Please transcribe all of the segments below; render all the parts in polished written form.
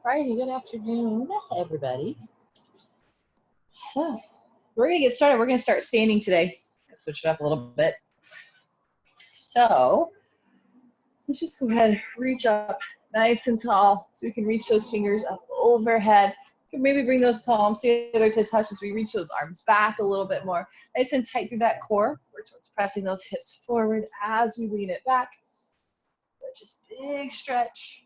Alrighty, good afternoon, everybody. So, we're gonna get started. We're gonna start standing today. Switch it up a little bit. So, let's just go ahead and reach up nice and tall so we can reach those fingers up overhead. You can maybe bring those palms together to touch as we reach those arms back a little bit more. Nice and tight through that core. We're towards pressing those hips forward as we lean it back. Just big stretch.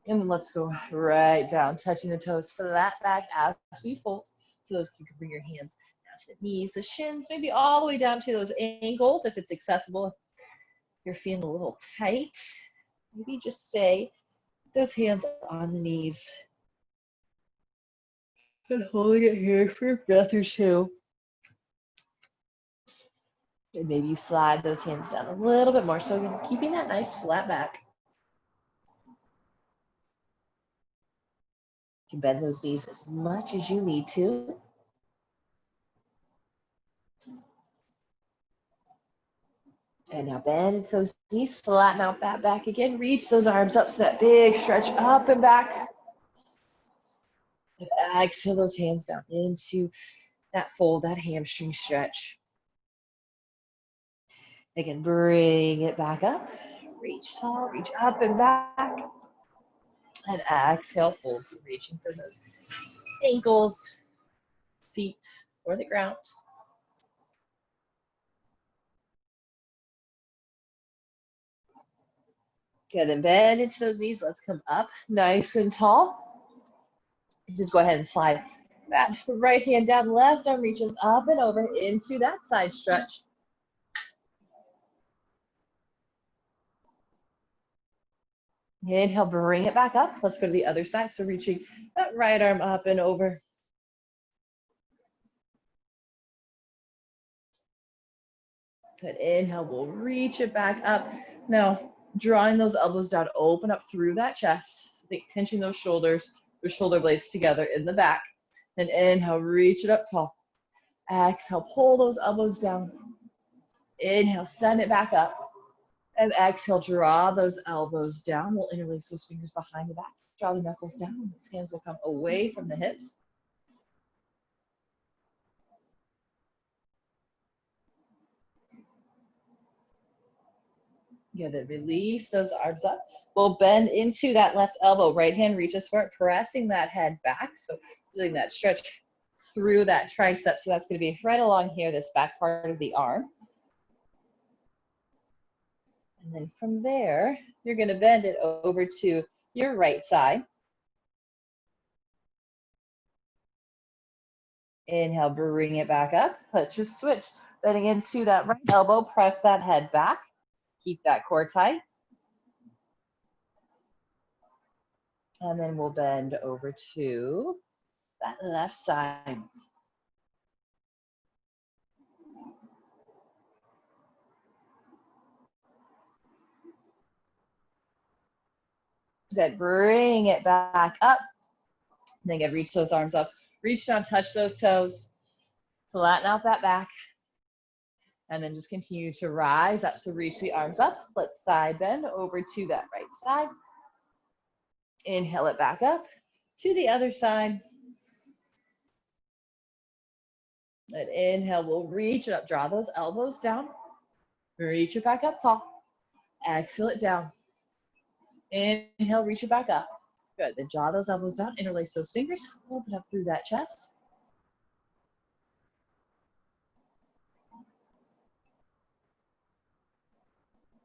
And then let's go right down, touching the toes, flat back as we fold. So those, you can bring your hands down to the knees, the shins, maybe all the way down to those ankles if it's accessible. If you're feeling a little tight, maybe just stay those hands on the knees. And holding it here for a breath or two. And maybe slide those hands down a little bit more. So again, keeping that nice flat back. You can bend those knees as much as you need to. And now bend into those knees, flatten out that back again. Reach those arms up, so that big stretch up and back. And exhale those hands down into that fold, that hamstring stretch. Again, bring it back up. Reach tall, reach up and back. And exhale, fold. So reaching for those ankles, feet, or the ground. Good, then bend into those knees. Let's come up nice and tall. Just go ahead and slide that right hand down, left arm reaches up and over into that side stretch. Inhale, bring it back up. Let's go to the other side. So reaching that right arm up and over. Good, inhale, we'll reach it back up. Now, drawing those elbows down, open up through that chest. So think pinching those shoulders, those shoulder blades together in the back. And inhale, reach it up tall. Exhale, pull those elbows down. Inhale, send it back up. And exhale, draw those elbows down. We'll interlace those fingers behind the back. Draw the knuckles down. Those hands will come away from the hips. Good, then release those arms up. We'll bend into that left elbow. Right hand reaches for it, pressing that head back. So feeling that stretch through that tricep. So that's going to be right along here, this back part of the arm. And then from there, you're going to bend it over to your right side. Inhale, bring it back up. Let's just switch. Bending into that right elbow, press that head back. Keep that core tight. And then we'll bend over to that left side. Good, bring it back up. Then again, reach those arms up. Reach down, touch those toes. Flatten out that back. And then just continue to rise up. So reach the arms up. Let's side bend over to that right side. Inhale it back up to the other side. And inhale, we'll reach it up. Draw those elbows down. Reach it back up tall. Exhale it down. Inhale, reach it back up. Good, then draw those elbows down. Interlace those fingers. Open up through that chest.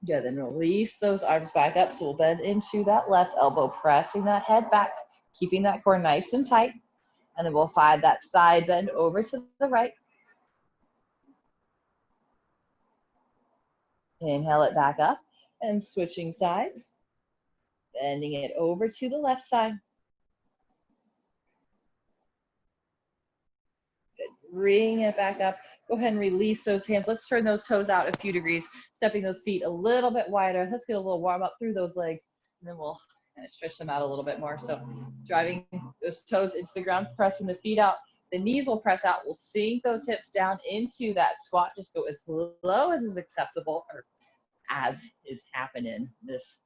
Good, then release those arms back up. So we'll bend into that left elbow, pressing that head back, keeping that core nice and tight. And then we'll find that side bend over to the right. Inhale it back up and switching sides. Bending it over to the left side. Good, bring it back up. Go ahead and release those hands. Let's turn those toes out a few degrees, stepping those feet a little bit wider. Let's get a little warm up through those legs, and then we'll kind of stretch them out a little bit more. So driving those toes into the ground, pressing the feet out. The knees will press out. We'll sink those hips down into that squat. Just go as low as is acceptable, or as is happening this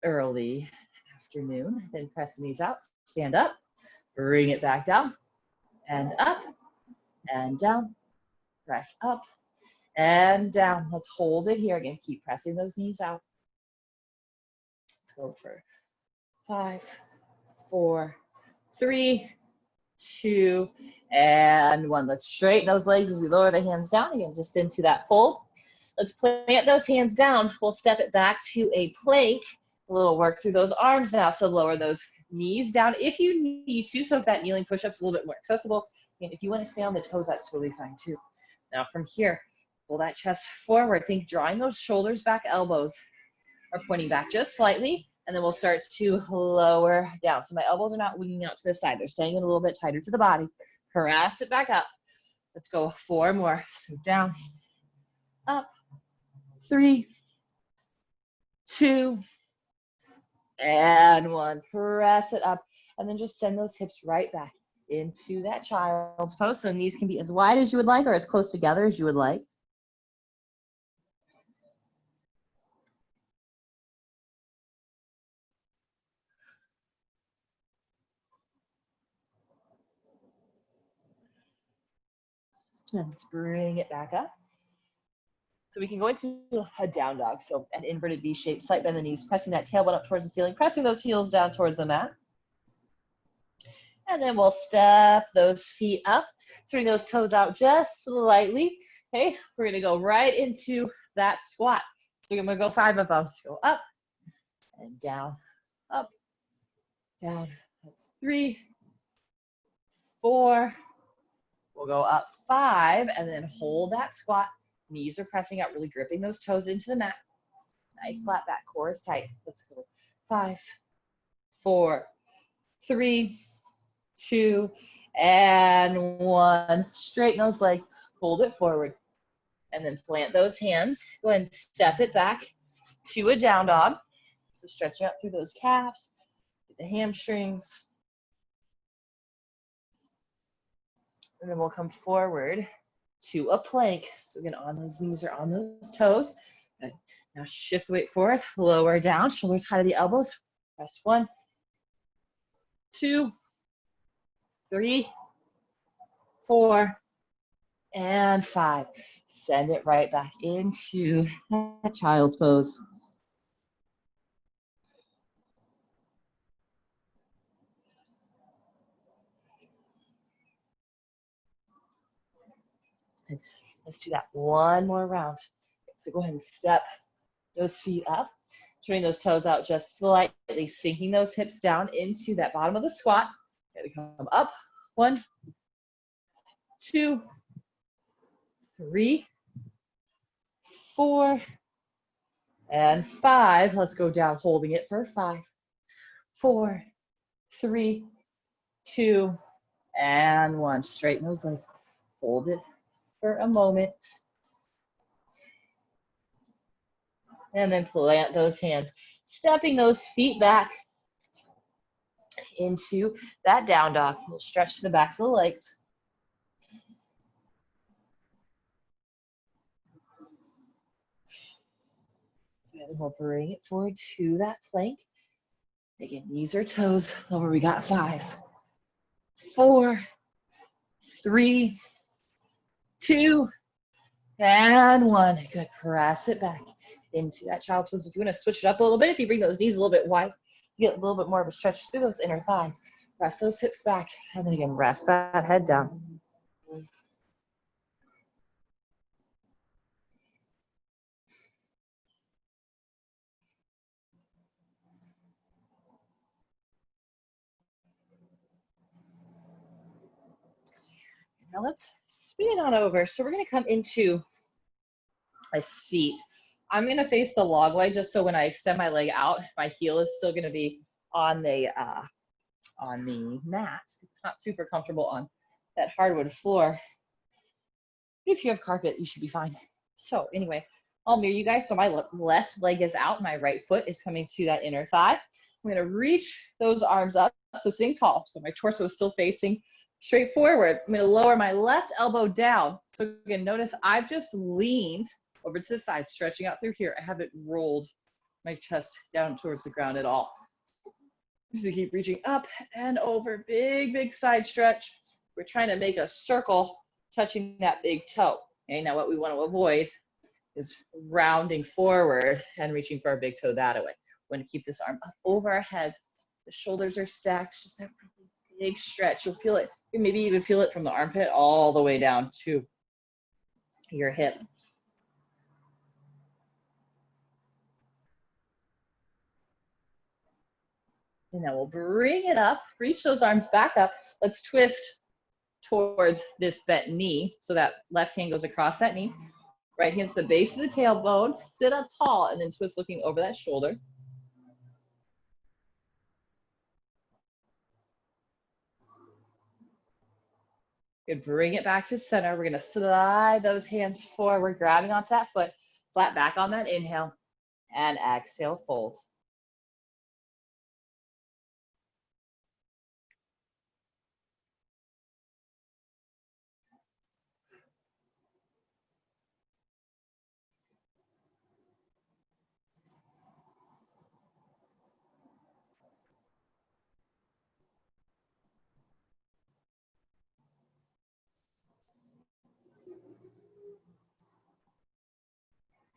early afternoon. Then press the knees out, stand up, bring it back down, and up, and down, press up, and down. Let's hold it here again. Keep pressing those knees out. Let's go for 5, 4, 3, 2, and 1. Let's straighten those legs as we lower the hands down again, just into that fold. Let's plant those hands down. We'll step it back to a plank. A little work through those arms now. So lower those knees down if you need to. So if that kneeling push-up is a little bit more accessible. And if you want to stay on the toes, that's totally fine too. Now from here, pull that chest forward. Think drawing those shoulders back, elbows are pointing back just slightly. And then we'll start to lower down. So my elbows are not winging out to the side. They're staying in a little bit tighter to the body. Press it back up. Let's go 4 more. So down, up, 3, 2, and 1. Press it up. And then just send those hips right back into that child's pose. So knees can be as wide as you would like or as close together as you would like. And let's bring it back up. So we can go into a down dog. So an inverted V shape, slight bend in the knees, pressing that tailbone up towards the ceiling, pressing those heels down towards the mat. And then we'll step those feet up, turning those toes out just slightly. Okay, we're gonna go right into that squat. So we're gonna go 5 of those. Go up and down, up, down. That's 3, 4. We'll go up 5 and then hold that squat. Knees are pressing out, really gripping those toes into the mat. Nice flat back, core is tight. Let's go 5, 4, 3, 2, and 1. Straighten those legs, fold it forward, and then plant those hands. Go ahead and step it back to a down dog. So stretching out through those calves, the hamstrings. And then we'll come forward to a plank. So again, on those knees or on those toes. Good. Now shift the weight forward, lower down, shoulders high to the elbows. Press 1, 2, 3, 4, and 5. Send it right back into that child's pose. And let's do that one more round. So go ahead and step those feet up, turning those toes out just slightly, sinking those hips down into that bottom of the squat. Okay, we come up. 1, 2, 3, 4, and 5. Let's go down, holding it for 5, 4, 3, 2, and 1. Straighten those legs. Hold it for a moment. And then plant those hands, stepping those feet back into that down dog. We'll stretch to the backs of the legs. And we'll bring it forward to that plank. Again, knees or toes. Lower, we got 5, 4, 3, 2, and 1. Good, press it back into that child's pose. If you want to switch it up a little bit, if you bring those knees a little bit wide, you get a little bit more of a stretch through those inner thighs. Press those hips back, and then again, rest that head down. Now let's spin it on over. So we're going to come into a seat. I'm going to face the log way just so when I extend my leg out, my heel is still going to be on the mat. It's not super comfortable on that hardwood floor. If you have carpet, you should be fine. So anyway, I'll mirror you guys. So my left leg is out. My right foot is coming to that inner thigh. I'm going to reach those arms up. So sitting tall. So my torso is still facing straight forward. I'm going to lower my left elbow down. So again, notice I've just leaned over to the side, stretching out through here. I haven't rolled my chest down towards the ground at all. So keep reaching up and over, big, big side stretch. We're trying to make a circle touching that big toe. Okay, now what we want to avoid is rounding forward and reaching for our big toe that way. We want to keep this arm up over our heads. The shoulders are stacked, just that really big stretch. You'll feel it, you maybe even feel it from the armpit all the way down to your hip. And now we'll bring it up, reach those arms back up. Let's twist towards this bent knee. So that left hand goes across that knee. Right hand's the base of the tailbone. Sit up tall and then twist looking over that shoulder. Good, bring it back to center. We're gonna slide those hands forward, grabbing onto that foot, flat back on that inhale, and exhale, fold.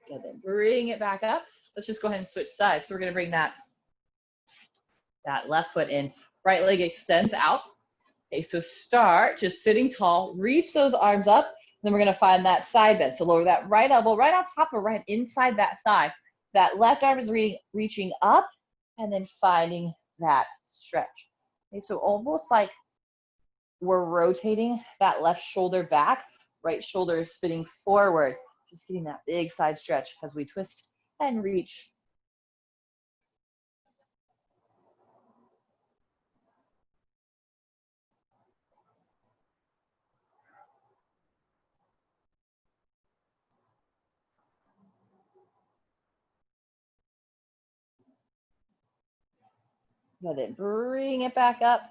Good, then bring it back up. Let's just go ahead and switch sides. So we're gonna bring that left foot in. Right leg extends out. Okay, so start just sitting tall, reach those arms up, then we're gonna find that side bend. So lower that right elbow right on top of right inside that thigh. That left arm is reaching up and then finding that stretch. Okay, so almost like we're rotating that left shoulder back, right shoulder is spinning forward, just getting that big side stretch as we twist and reach. Good, then bring it back up.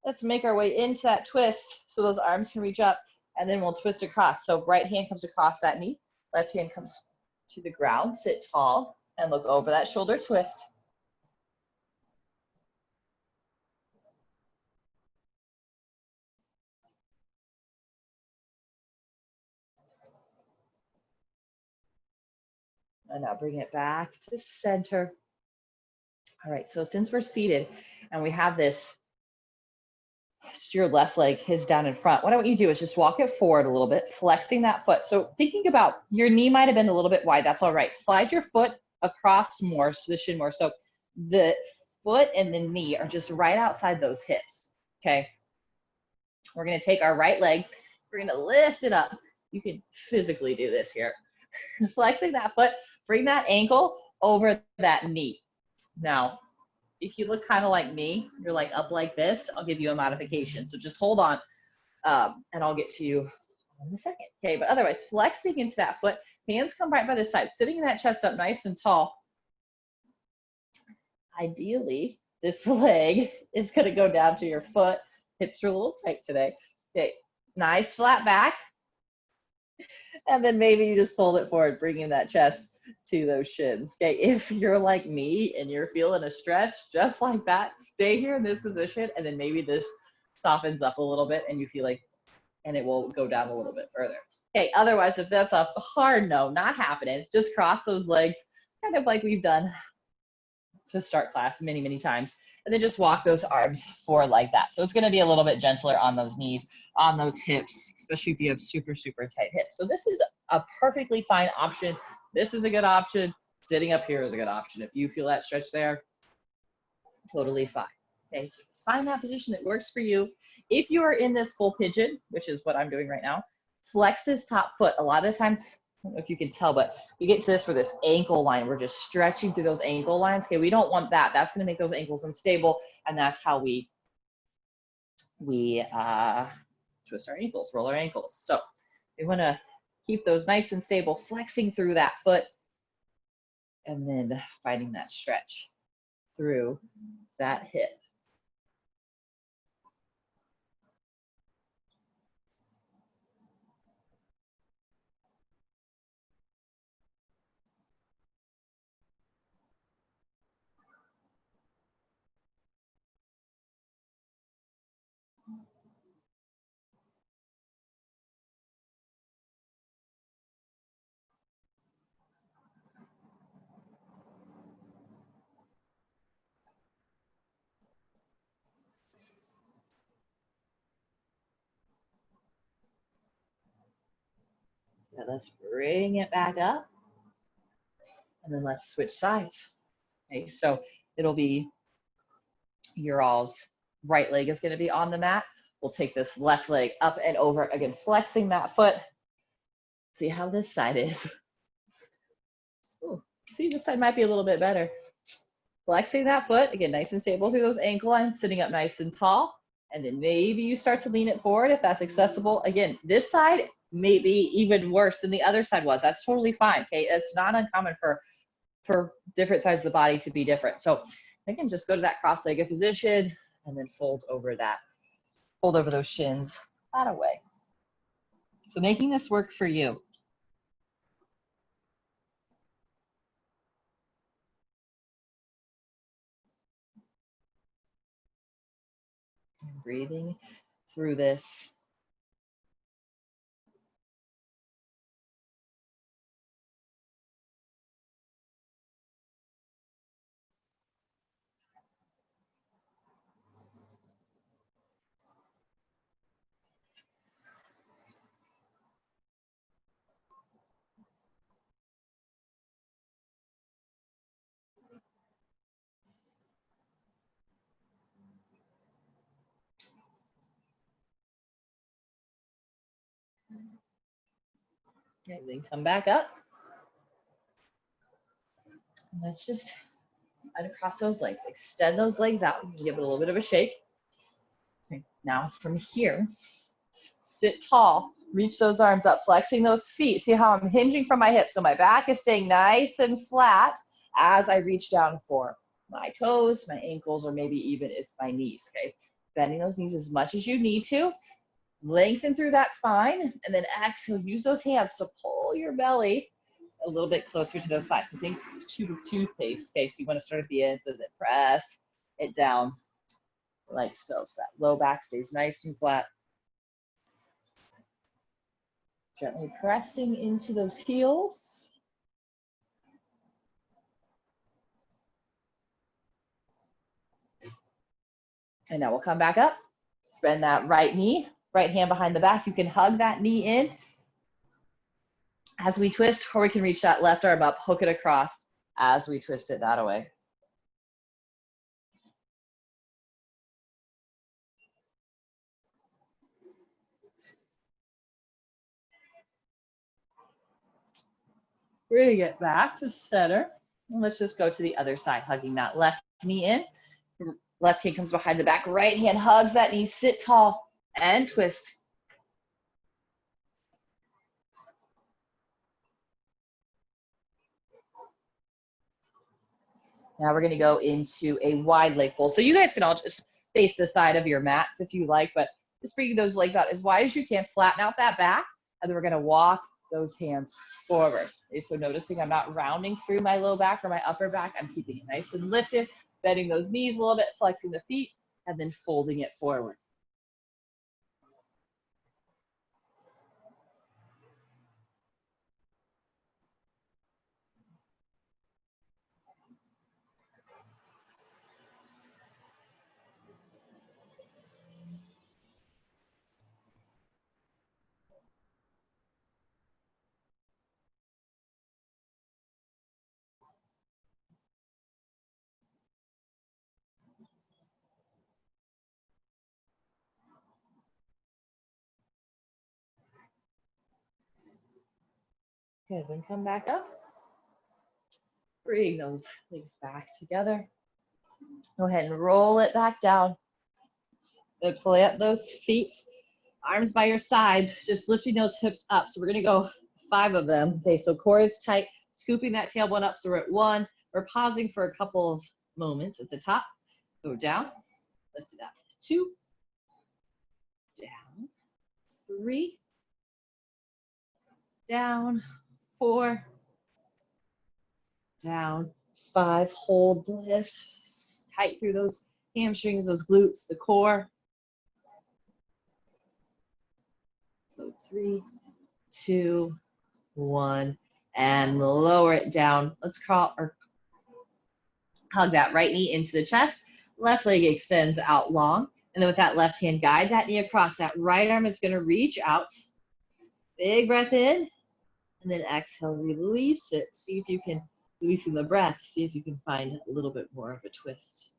Let's make our way into that twist so those arms can reach up, and then we'll twist across. So right hand comes across that knee, left hand comes to the ground, sit tall, and look over that shoulder twist. And now bring it back to center. All right, so since we're seated and we have this, your left leg is down in front, what I want you to do is just walk it forward a little bit, flexing that foot. So thinking about your knee might have been a little bit wide, that's all right. Slide your foot across more, so the shin more. So the foot and the knee are just right outside those hips, okay? We're gonna take our right leg, we're gonna lift it up. You can physically do this here. Flexing that foot, bring that ankle over that knee. Now, if you look kind of like me, you're like up like this, I'll give you a modification. So just hold on and I'll get to you in a second. Okay, but otherwise, flexing into that foot, hands come right by the side, sitting that chest up nice and tall. Ideally, this leg is gonna go down to your foot. Hips are a little tight today. Okay, nice flat back. And then maybe you just fold it forward, bringing that chest to those shins. Okay, if you're like me and you're feeling a stretch just like that, stay here in this position, and then maybe this softens up a little bit and you feel like, and it will go down a little bit further. Okay, otherwise, if that's a hard no, not happening, just cross those legs, kind of like we've done to start class many, many times. And then just walk those arms forward like that. So it's gonna be a little bit gentler on those knees, on those hips, especially if you have super, super tight hips. So this is a perfectly fine option. This is a good option. Sitting up here is a good option. If you feel that stretch there, totally fine. Okay, so just find that position that works for you. If you are in this full pigeon, which is what I'm doing right now, flex this top foot. A lot of times, I don't know if you can tell, but you get to this for this ankle line. We're just stretching through those ankle lines. Okay, we don't want that. That's going to make those ankles unstable, and that's how we twist our ankles, roll our ankles. So we want to keep those nice and stable, flexing through that foot, and then finding that stretch through that hip. Okay, let's bring it back up. And then let's switch sides. Okay, so it'll be your all's right leg is going to be on the mat. We'll take this left leg up and over, again, flexing that foot. See how this side is. Ooh, see, this side might be a little bit better. Flexing that foot, again, nice and stable through those ankle lines, sitting up nice and tall. And then maybe you start to lean it forward if that's accessible. Again, this side may be even worse than the other side was. That's totally fine, okay? It's not uncommon for different sides of the body to be different. So again, just go to that cross-legged position and then fold over that. Fold over those shins that away. So making this work for you. And breathing through this. Okay, then come back up. And let's just uncross those legs. Extend those legs out. Give it a little bit of a shake. Okay, now from here, sit tall. Reach those arms up, flexing those feet. See how I'm hinging from my hips. So my back is staying nice and flat as I reach down for my toes, my ankles, or maybe even it's my knees, okay? Bending those knees as much as you need to. Lengthen through that spine, and then exhale. Use those hands to pull your belly a little bit closer to those thighs. So think toothpaste, okay? So you want to start at the ends and then press it down like so. So that low back stays nice and flat. Gently pressing into those heels. And now we'll come back up. Bend that right knee, right hand behind the back. You can hug that knee in as we twist, or we can reach that left arm up, hook it across as we twist it that away. We're gonna get back to center. And let's just go to the other side, hugging that left knee in. Left hand comes behind the back, right hand hugs that knee, sit tall and twist. Now we're gonna go into a wide leg fold. So you guys can all just face the side of your mats if you like, but just bringing those legs out as wide as you can, flatten out that back, and then we're gonna walk those hands forward. Okay, so noticing I'm not rounding through my low back or my upper back, I'm keeping it nice and lifted, bending those knees a little bit, flexing the feet, and then folding it forward. Okay, then come back up. Bring those legs back together. Go ahead and roll it back down. Then plant those feet, arms by your sides, just lifting those hips up. So we're gonna go 5 of them. Okay, so core is tight, scooping that tailbone up. So we're at 1. We're pausing for a couple of moments at the top. Go down, lift it up. 2, down, 3, down, 4, down, 5. Hold the lift, tight through those hamstrings, those glutes, the core. So 3, 2, 1, and lower it down. Let's crawl or hug that right knee into the chest. Left leg extends out long. And then with that left hand, guide that knee across. That right arm is going to reach out. Big breath in. And then exhale, release it. See if you can, releasing the breath, see if you can find a little bit more of a twist.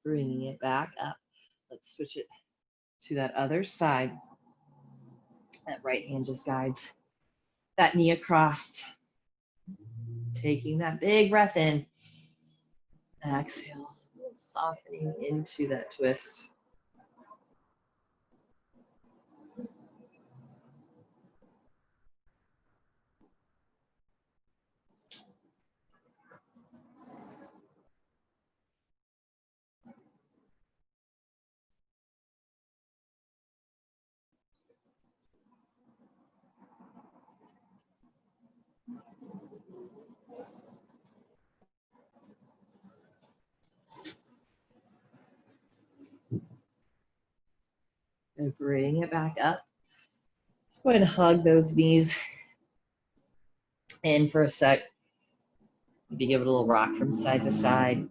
Bringing it back up. Let's switch it to that other side. That right hand just guides that knee across. Taking that big breath in. Exhale, softening into that twist. And bring it back up. Just go ahead and hug those knees in for a sec. Maybe give it a little rock from side to side.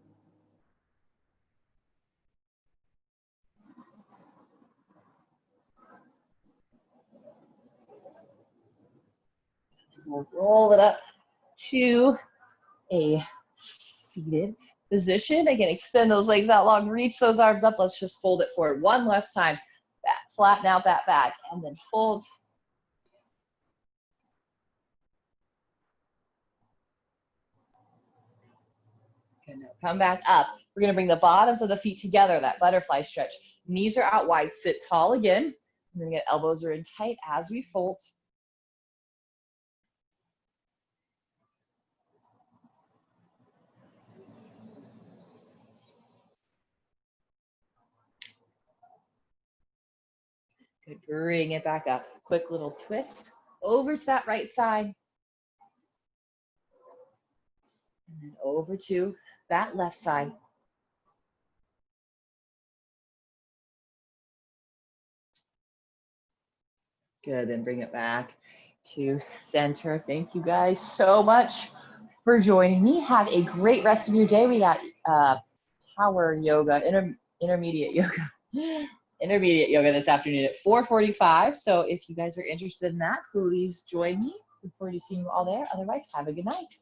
We'll roll it up to a seated position. Again, extend those legs out long, reach those arms up. Let's just fold it forward one last time. Back, flatten out that back, and then fold. Good, now come back up. We're gonna bring the bottoms of the feet together, that butterfly stretch. Knees are out wide, sit tall again. We're gonna get elbows are in tight as we fold. Good, bring it back up. Quick little twist over to that right side. And then over to that left side. Good, then bring it back to center. Thank you guys so much for joining me. Have a great rest of your day. We got power yoga, intermediate yoga. Intermediate yoga this afternoon at 4:45. So if you guys are interested in that, please join me. Look forward to seeing you all there. Otherwise, have a good night.